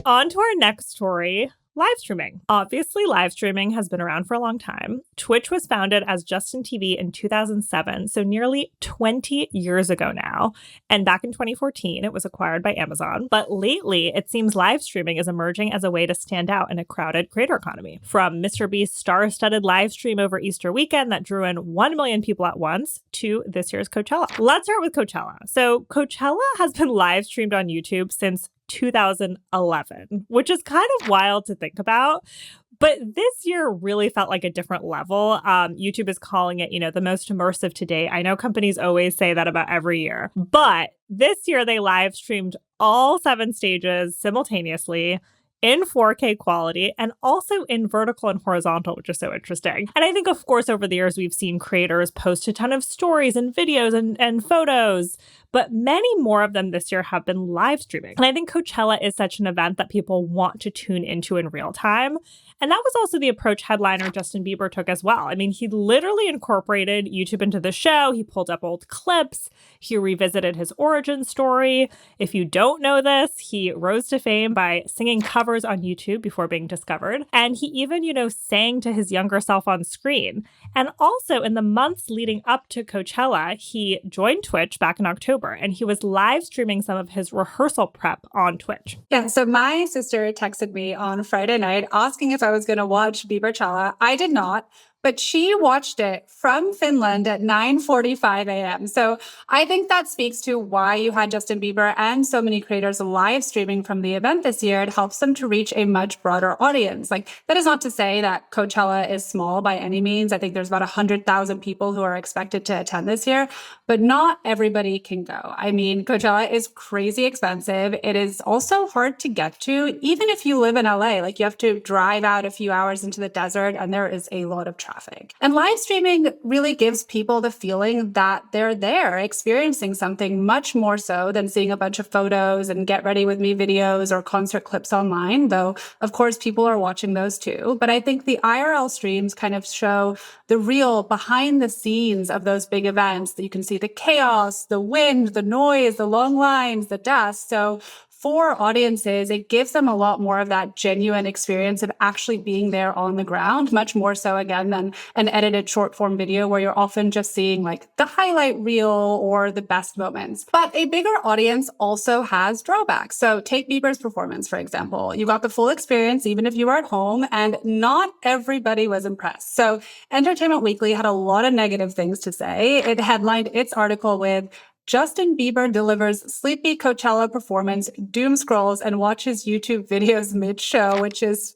On to our next story. Live streaming. Obviously, live streaming has been around for a long time. Twitch was founded as Justin TV in 2007, so nearly 20 years ago now. And back in 2014, it was acquired by Amazon. But lately, it seems live streaming is emerging as a way to stand out in a crowded creator economy. From MrBeast's star-studded live stream over Easter weekend that drew in 1 million people at once to this year's Coachella. Let's start with Coachella. So Coachella has been live streamed on YouTube since 2011, which is kind of wild to think about. But this year really felt like a different level. YouTube is calling it, the most immersive to date. I know companies always say that about every year. But this year they live streamed all 7 stages simultaneously in 4K quality and also in vertical and horizontal, which is so interesting. And I think, of course, over the years, we've seen creators post a ton of stories and videos and photos, but many more of them this year have been live streaming. And I think Coachella is such an event that people want to tune into in real time. And that was also the approach headliner Justin Bieber took as well. I mean, he literally incorporated YouTube into the show. He pulled up old clips. He revisited his origin story. If you don't know this, he rose to fame by singing covers on YouTube before being discovered. And he even, sang to his younger self on screen. And also in the months leading up to Coachella, he joined Twitch back in October, and he was live streaming some of his rehearsal prep on Twitch. Yeah, so my sister texted me on Friday night asking if I was going to watch Bieberchella. I did not, but she watched it from Finland at 9:45 a.m. So I think that speaks to why you had Justin Bieber and so many creators live streaming from the event this year. It helps them to reach a much broader audience. Like, that is not to say that Coachella is small by any means. I think there's about 100,000 people who are expected to attend this year, but not everybody can go. I mean, Coachella is crazy expensive. It is also hard to get to, even if you live in LA. Like, you have to drive out a few hours into the desert, and there is a lot of traffic. And live streaming really gives people the feeling that they're there experiencing something, much more so than seeing a bunch of photos and get ready with me videos or concert clips online, though of course people are watching those too. But I think the IRL streams kind of show the real behind the scenes of those big events. That you can see the chaos, the wind, the noise, the long lines, the dust. So for audiences, it gives them a lot more of that genuine experience of actually being there on the ground, much more so, again, than an edited short form video where you're often just seeing like the highlight reel or the best moments. But a bigger audience also has drawbacks. So take Bieber's performance, for example. You got the full experience, even if you were at home, and not everybody was impressed. So Entertainment Weekly had a lot of negative things to say. It headlined its article with Justin Bieber delivers sleepy Coachella performance, doom scrolls, and watches YouTube videos mid-show, which is,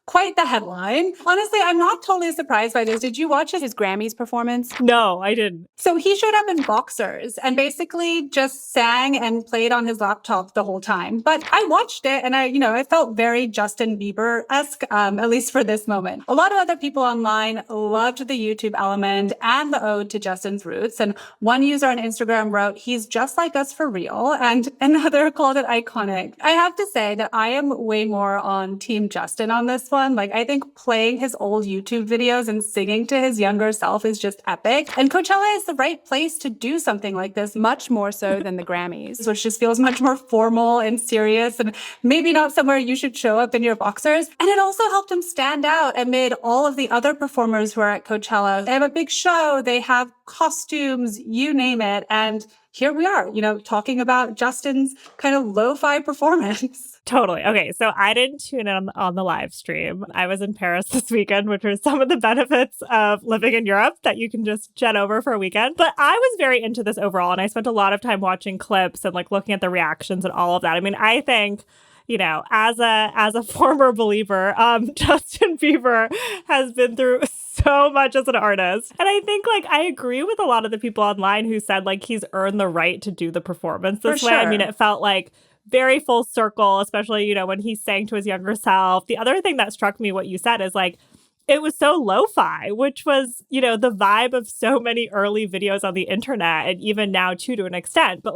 quite the headline. Honestly, I'm not totally surprised by this. Did you watch his Grammys performance? No, I didn't. So he showed up in boxers and basically just sang and played on his laptop the whole time. But I watched it and I felt very Justin Bieber-esque, at least for this moment. A lot of other people online loved the YouTube element and the ode to Justin's roots. And one user on Instagram wrote, "He's just like us for real." And another called it iconic. I have to say that I am way more on Team Justin on this one. Like, I think playing his old YouTube videos and singing to his younger self is just epic. And Coachella is the right place to do something like this, much more so than the Grammys, which just feels much more formal and serious and maybe not somewhere you should show up in your boxers. And it also helped him stand out amid all of the other performers who are at Coachella. They have a big show, they have costumes, you name it. And here we are, talking about Justin's kind of lo-fi performance. Totally. Okay, so I didn't tune in on the live stream. I was in Paris this weekend, which are some of the benefits of living in Europe, that you can just jet over for a weekend. But I was very into this overall, and I spent a lot of time watching clips and looking at the reactions and all of that. I mean, I think, as a former believer, Justin Bieber has been through so much as an artist. And I think I agree with a lot of the people online who said he's earned the right to do the performance this way. Sure. I mean, it felt very full circle, especially, when he sang to his younger self. The other thing that struck me, what you said, is it was so lo-fi, which was, the vibe of so many early videos on the internet, and even now too, to an extent. But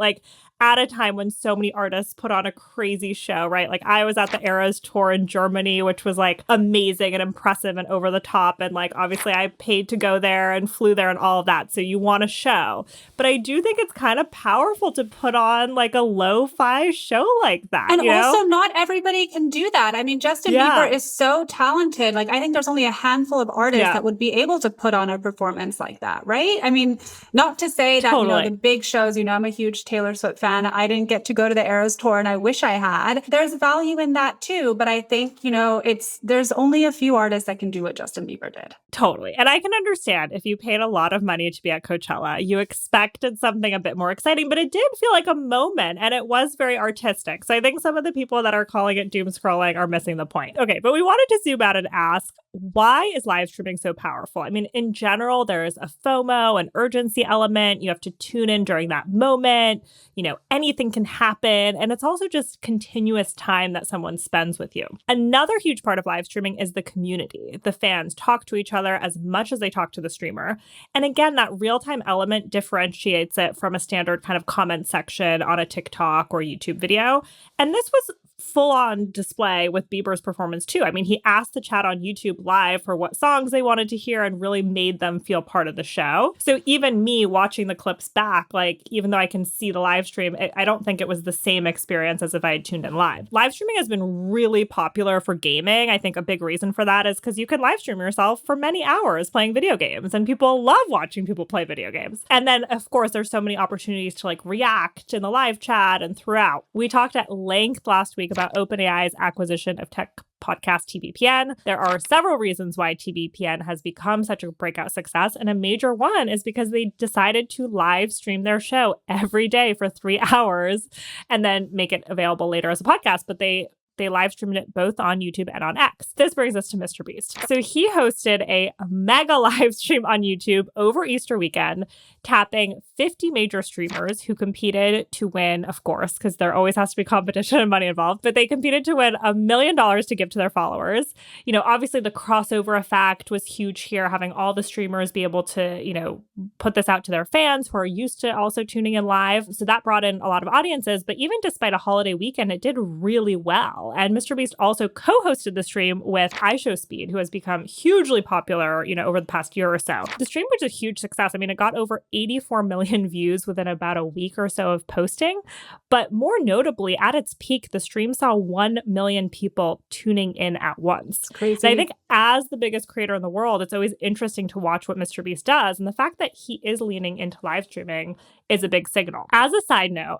at a time when so many artists put on a crazy show, right? Like I was at the Eras tour in Germany, which was like amazing and impressive and over the top. And like, obviously I paid to go there and flew there and all of that. So you want a show. But I do think it's kind of powerful to put on like a lo-fi show like that. And also not everybody can do that. I mean, Justin Bieber is so talented. Like I think there's only a handful of artists that would be able to put on a performance like that, right? I mean, not to say that, you know, the big shows, you know, I'm a huge Taylor Swift fan. I didn't get to go to the Eras tour and I wish I had. There's value in that too. But I think, you know, there's only a few artists that can do what Justin Bieber did. Totally. And I can understand if you paid a lot of money to be at Coachella, you expected something a bit more exciting, but it did feel like a moment and it was very artistic. So I think some of the people that are calling it doom scrolling are missing the point. Okay, but we wanted to zoom out and ask, why is live streaming so powerful? I mean, in general, there's a FOMO, an urgency element. You have to tune in during that moment. You know, anything can happen. And it's also just continuous time that someone spends with you. Another huge part of live streaming is the community. The fans talk to each other as much as they talk to the streamer. And again, that real-time element differentiates it from a standard kind of comment section on a TikTok or YouTube video. And this was full on display with Bieber's performance too. I mean, he asked the chat on YouTube live for what songs they wanted to hear and really made them feel part of the show. So even me watching the clips back, like even though I can see the live stream, I don't think it was the same experience as if I had tuned in live. Live streaming has been really popular for gaming. I think a big reason for that is because you can live stream yourself for many hours playing video games and people love watching people play video games. And then of course, there's so many opportunities to like react in the live chat and throughout. We talked at length last week about OpenAI's acquisition of tech podcast TBPN. There are several reasons why TBPN has become such a breakout success, and a major one is because they decided to live stream their show every day for 3 hours and then make it available later as a podcast, but they live streamed it both on YouTube and on X. This brings us to MrBeast. So he hosted a mega live stream on YouTube over Easter weekend, tapping 50 major streamers who competed to win, of course, because there always has to be competition and money involved, but they competed to win $1 million to give to their followers. You know, obviously the crossover effect was huge here, having all the streamers be able to, you know, put this out to their fans who are used to also tuning in live. So that brought in a lot of audiences, but even despite a holiday weekend, it did really well. And MrBeast also co-hosted the stream with iShowSpeed, who has become hugely popular, you know, over the past year or so. The stream was a huge success. I mean, it got over 84 million views within about a week or so of posting. But more notably, at its peak, the stream saw 1 million people tuning in at once. Crazy. So I think as the biggest creator in the world, it's always interesting to watch what MrBeast does. And the fact that he is leaning into live streaming is a big signal. As a side note,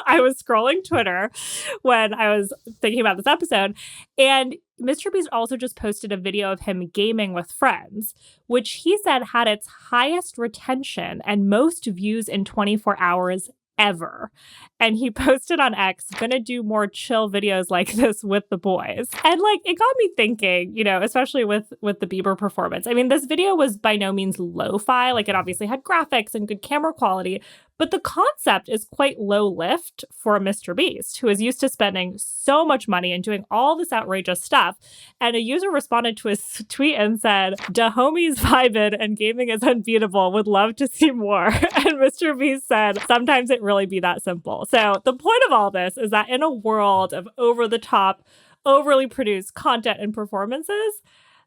I was scrolling Twitter when I was thinking about this episode, and MrBeast also just posted a video of him gaming with friends, which he said had its highest retention and most views in 24 hours ever. And he posted on X, gonna do more chill videos like this with the boys. And like, it got me thinking, you know, especially with the Bieber performance. I mean, this video was by no means lo-fi. Like, it obviously had graphics and good camera quality, but the concept is quite low lift for MrBeast, who is used to spending so much money and doing all this outrageous stuff. And a user responded to his tweet and said, "Da homies vibing and gaming is unbeatable. Would love to see more." And MrBeast said, "Sometimes it really be that simple." So the point of all this is that in a world of over-the-top, overly produced content and performances,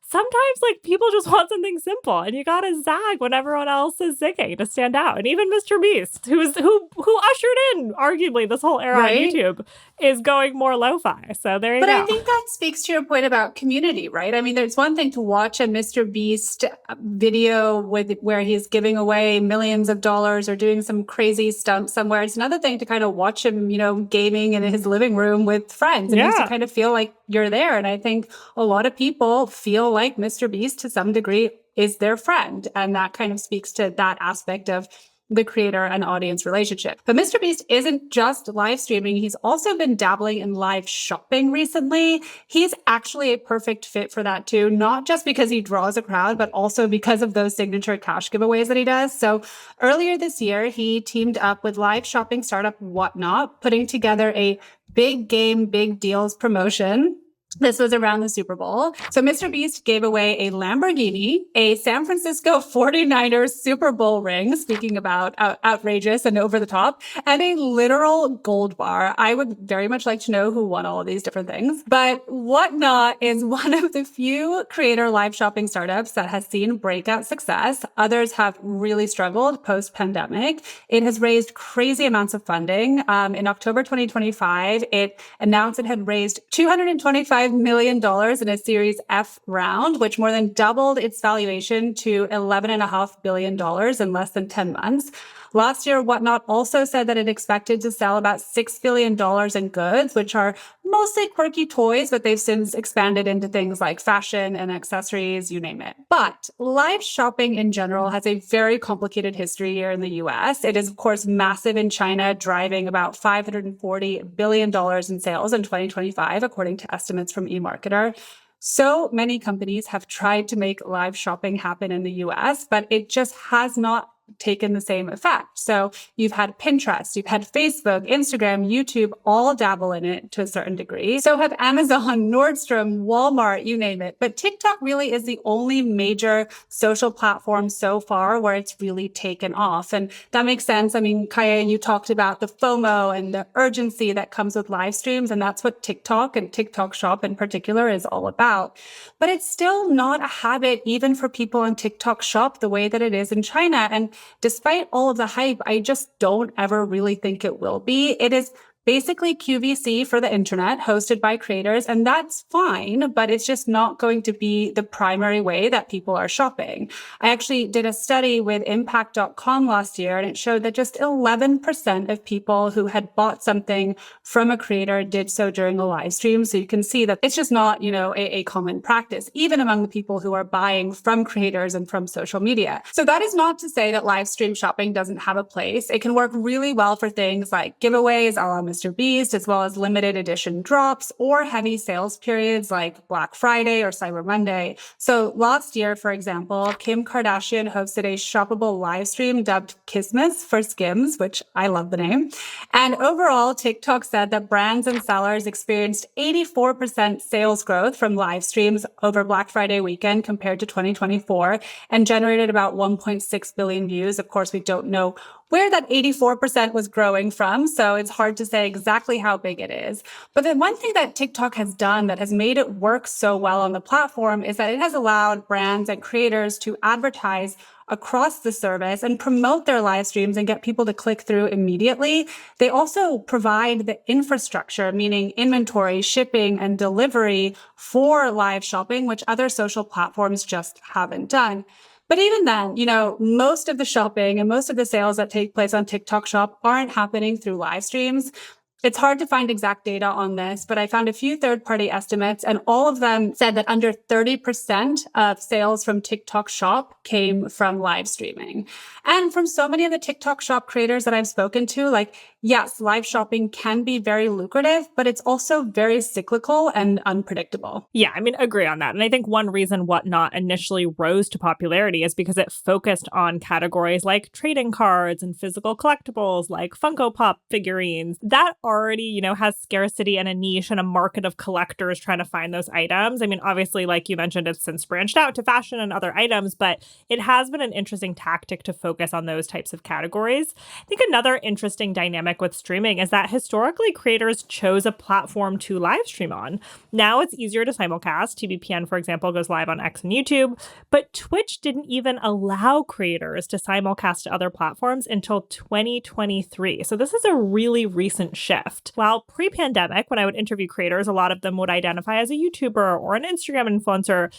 sometimes like people just want something simple, and you gotta zag when everyone else is zigging to stand out. And even MrBeast, who ushered in arguably this whole era on YouTube, is going more lo-fi. So there you go. But I think that speaks to your point about community, right? I mean, there's one thing to watch a MrBeast video where he's giving away millions of dollars or doing some crazy stunt somewhere. It's another thing to kind of watch him, you know, gaming in his living room with friends. It makes you kind of feel like you're there. And I think a lot of people feel like MrBeast to some degree is their friend. And that kind of speaks to that aspect of the creator and audience relationship. But MrBeast isn't just live streaming. He's also been dabbling in live shopping recently. He's actually a perfect fit for that too, not just because he draws a crowd, but also because of those signature cash giveaways that he does. So earlier this year, he teamed up with live shopping startup Whatnot, putting together a big game, big deals promotion. This was around the Super Bowl. So MrBeast gave away a Lamborghini, a San Francisco 49ers Super Bowl ring, speaking about outrageous and over the top, and a literal gold bar. I would very much like to know who won all of these different things. But Whatnot is one of the few creator live shopping startups that has seen breakout success. Others have really struggled post-pandemic. It has raised crazy amounts of funding. In October 2025, it announced it had raised $225 million in a Series F round, which more than doubled its valuation to $11.5 billion in less than 10 months. Last year, Whatnot also said that it expected to sell about $6 billion in goods, which are mostly quirky toys, but they've since expanded into things like fashion and accessories, you name it. But live shopping in general has a very complicated history here in the US. It is, of course, massive in China, driving about $540 billion in sales in 2025, according to estimates from eMarketer. So many companies have tried to make live shopping happen in the US, but it just has not taken the same effect. So you've had Pinterest, you've had Facebook, Instagram, YouTube, all dabble in it to a certain degree. So have Amazon, Nordstrom, Walmart, you name it. But TikTok really is the only major social platform so far where it's really taken off. And that makes sense. I mean, Kaya, you talked about the FOMO and the urgency that comes with live streams. And that's what TikTok and TikTok Shop in particular is all about. But it's still not a habit even for people in TikTok Shop the way that it is in China. And despite all of the hype, I just don't ever really think it will be. It is basically QVC for the internet, hosted by creators, and that's fine, but it's just not going to be the primary way that people are shopping. I actually did a study with impact.com last year, and it showed that just 11% of people who had bought something from a creator did so during a live stream. So you can see that it's just not, a common practice, even among the people who are buying from creators and from social media. So that is not to say that live stream shopping doesn't have a place. It can work really well for things like giveaways, a la MrBeast, as well as limited edition drops or heavy sales periods like Black Friday or Cyber Monday. So last year, for example, Kim Kardashian hosted a shoppable live stream dubbed Christmas for Skims, which I love the name. And overall, TikTok said that brands and sellers experienced 84% sales growth from live streams over Black Friday weekend compared to 2024 and generated about 1.6 billion views. Of course, we don't know where that 84% was growing from, so it's hard to say exactly how big it is. But then one thing that TikTok has done that has made it work so well on the platform is that it has allowed brands and creators to advertise across the service and promote their live streams and get people to click through immediately. They also provide the infrastructure, meaning inventory, shipping, and delivery for live shopping, which other social platforms just haven't done. But even then, most of the shopping and most of the sales that take place on TikTok Shop aren't happening through live streams. It's hard to find exact data on this, but I found a few third-party estimates, and all of them said that under 30% of sales from TikTok Shop came from live streaming. And from so many of the TikTok Shop creators that I've spoken to, yes, live shopping can be very lucrative, but it's also very cyclical and unpredictable. Yeah, agree on that. And I think one reason Whatnot initially rose to popularity is because it focused on categories like trading cards and physical collectibles like Funko Pop figurines. That already, has scarcity and a niche and a market of collectors trying to find those items. Obviously, like you mentioned, it's since branched out to fashion and other items, but it has been an interesting tactic to focus on those types of categories. I think another interesting dynamic with streaming is that historically creators chose a platform to live stream on. Now it's easier to simulcast. TBPN, for example, goes live on X and YouTube, but Twitch didn't even allow creators to simulcast to other platforms until 2023. So this is a really recent shift. While pre-pandemic, when I would interview creators, a lot of them would identify as a YouTuber or an Instagram influencer.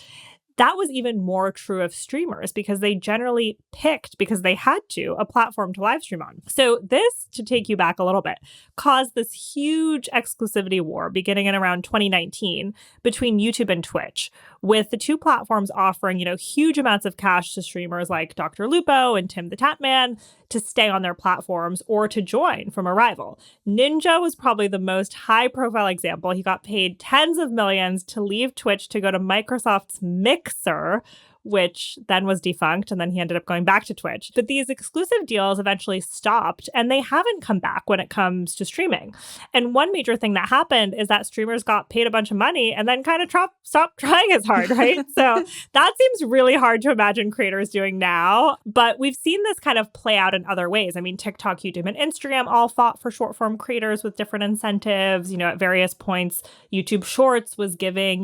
That was even more true of streamers because they generally picked, because they had to, a platform to live stream on. So this, to take you back a little bit, caused this huge exclusivity war beginning in around 2019 between YouTube and Twitch, with the two platforms offering, huge amounts of cash to streamers like Dr. Lupo and Tim the Tatman to stay on their platforms or to join from a rival. Ninja was probably the most high-profile example. He got paid tens of millions to leave Twitch to go to Microsoft's Mixer, which then was defunct, and then he ended up going back to Twitch. But these exclusive deals eventually stopped, and they haven't come back when it comes to streaming. And one major thing that happened is that streamers got paid a bunch of money and then kind of stopped trying as hard, right? So that seems really hard to imagine creators doing now. But we've seen this kind of play out in other ways. I mean, TikTok, YouTube, and Instagram all fought for short form creators with different incentives. At various points, YouTube Shorts was giving,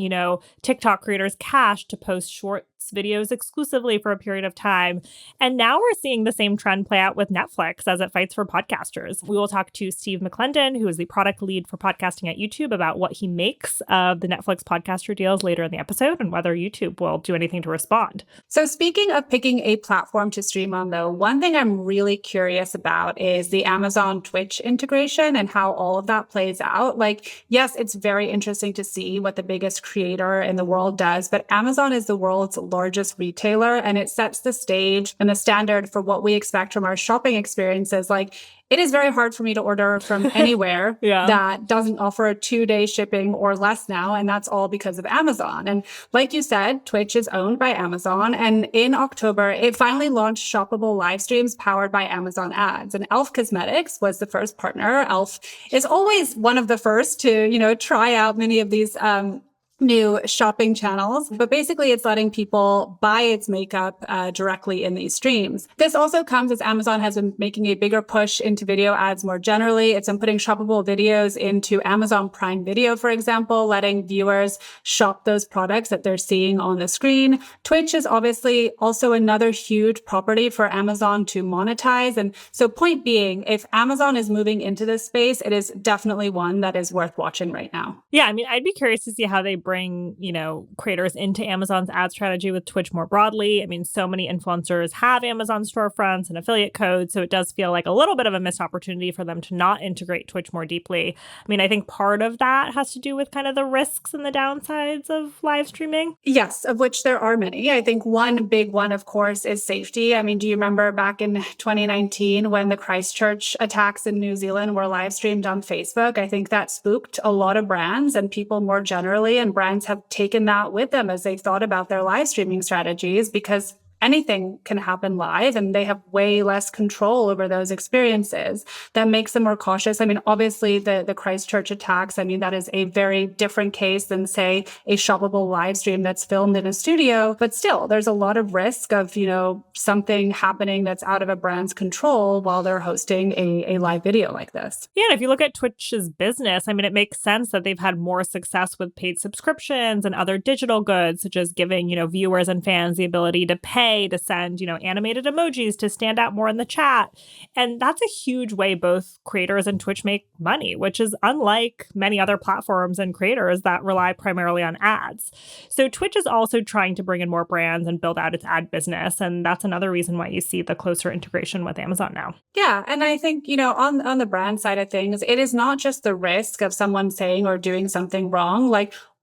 TikTok creators cash to post shorts videos exclusively for a period of time. And now we're seeing the same trend play out with Netflix as it fights for podcasters. We will talk to Steve McClendon, who is the product lead for podcasting at YouTube, about what he makes of the Netflix podcaster deals later in the episode and whether YouTube will do anything to respond. So speaking of picking a platform to stream on, though, one thing I'm really curious about is the Amazon Twitch integration and how all of that plays out. Yes, it's very interesting to see what the biggest creator in the world does, but Amazon is the world's largest retailer, and it sets the stage and the standard for what we expect from our shopping experiences. It is very hard for me to order from anywhere that doesn't offer a 2-day shipping or less now. And that's all because of Amazon. And like you said, Twitch is owned by Amazon. And in October, it finally launched shoppable live streams powered by Amazon ads. And Elf Cosmetics was the first partner. Elf is always one of the first to, try out many of these new shopping channels, but basically it's letting people buy its makeup directly in these streams. This also comes as Amazon has been making a bigger push into video ads more generally. It's been putting shoppable videos into Amazon Prime Video, for example, letting viewers shop those products that they're seeing on the screen. Twitch is obviously also another huge property for Amazon to monetize. And so point being, if Amazon is moving into this space, it is definitely one that is worth watching right now. Yeah, I mean, I'd be curious to see how they bring, creators into Amazon's ad strategy with Twitch more broadly. I mean, so many influencers have Amazon storefronts and affiliate codes, so it does feel like a little bit of a missed opportunity for them to not integrate Twitch more deeply. I mean, I think part of that has to do with kind of the risks and the downsides of live streaming. Yes, of which there are many. I think one big one, of course, is safety. I mean, do you remember back in 2019 when the Christchurch attacks in New Zealand were live streamed on Facebook? I think that spooked a lot of brands and people more generally, and brands have taken that with them as they've thought about their live streaming strategies, because anything can happen live and they have way less control over those experiences. That makes them more cautious. I mean, obviously the Christchurch attacks, I mean, that is a very different case than, say, a shoppable live stream that's filmed in a studio. But still, there's a lot of risk of, something happening that's out of a brand's control while they're hosting a live video like this. Yeah, and if you look at Twitch's business, I mean, it makes sense that they've had more success with paid subscriptions and other digital goods, such as giving, viewers and fans the ability to pay to send, animated emojis to stand out more in the chat. And that's a huge way both creators and Twitch make money, which is unlike many other platforms and creators that rely primarily on ads. So Twitch is also trying to bring in more brands and build out its ad business. And that's another reason why you see the closer integration with Amazon now. Yeah. And I think, on the brand side of things, it is not just the risk of someone saying or doing something wrong.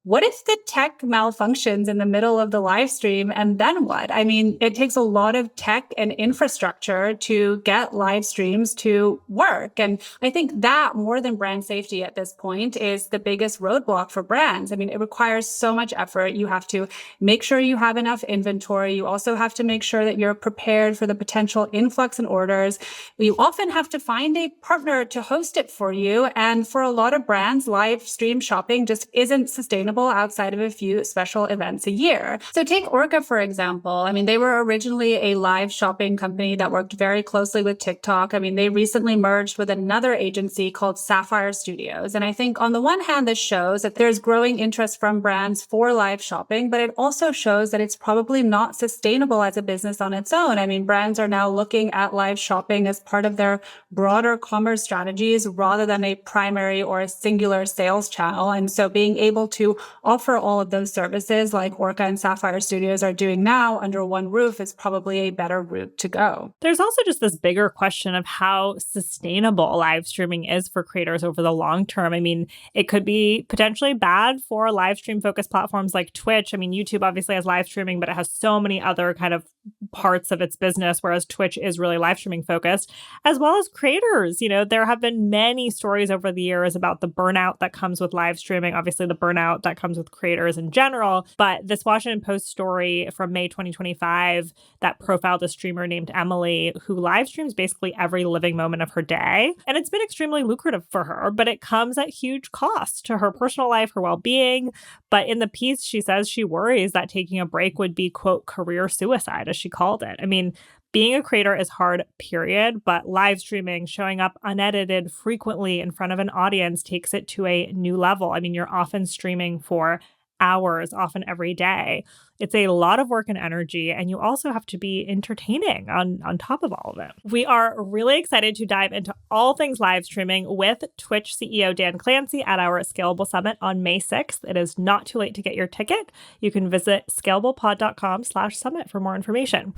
What if the tech malfunctions in the middle of the live stream, and then what? I mean, it takes a lot of tech and infrastructure to get live streams to work. And I think that, more than brand safety at this point, is the biggest roadblock for brands. I mean, it requires so much effort. You have to make sure you have enough inventory. You also have to make sure that you're prepared for the potential influx in orders. You often have to find a partner to host it for you. And for a lot of brands, live stream shopping just isn't sustainable outside of a few special events a year. So take Orca, for example. I mean, they were originally a live shopping company that worked very closely with TikTok. I mean, they recently merged with another agency called Sapphire Studios. And I think on the one hand, this shows that there's growing interest from brands for live shopping, but it also shows that it's probably not sustainable as a business on its own. I mean, brands are now looking at live shopping as part of their broader commerce strategies rather than a primary or a singular sales channel. And so being able to offer all of those services like Orca and Sapphire Studios are doing now under one roof is probably a better route to go. There's also just this bigger question of how sustainable live streaming is for creators over the long term. I mean, it could be potentially bad for live stream focused platforms like Twitch. I mean, YouTube obviously has live streaming, but it has so many other kind of parts of its business, whereas Twitch is really live streaming focused, as well as creators. There have been many stories over the years about the burnout that comes with live streaming. Obviously, the burnout that that comes with creators in general. But this Washington Post story from May 2025 that profiled a streamer named Emily who live streams basically every living moment of her day. And it's been extremely lucrative for her, but it comes at huge cost to her personal life, her well-being. But in the piece, she says she worries that taking a break would be, quote, career suicide, as she called it. I mean, being a creator is hard, period, but live streaming, showing up unedited frequently in front of an audience takes it to a new level. I mean, you're often streaming for hours, often every day. It's a lot of work and energy, and you also have to be entertaining on top of all of it. We are really excited to dive into all things live streaming with Twitch CEO Dan Clancy at our Scalable Summit on May 6th. It is not too late to get your ticket. You can visit scalablepod.com/summit for more information.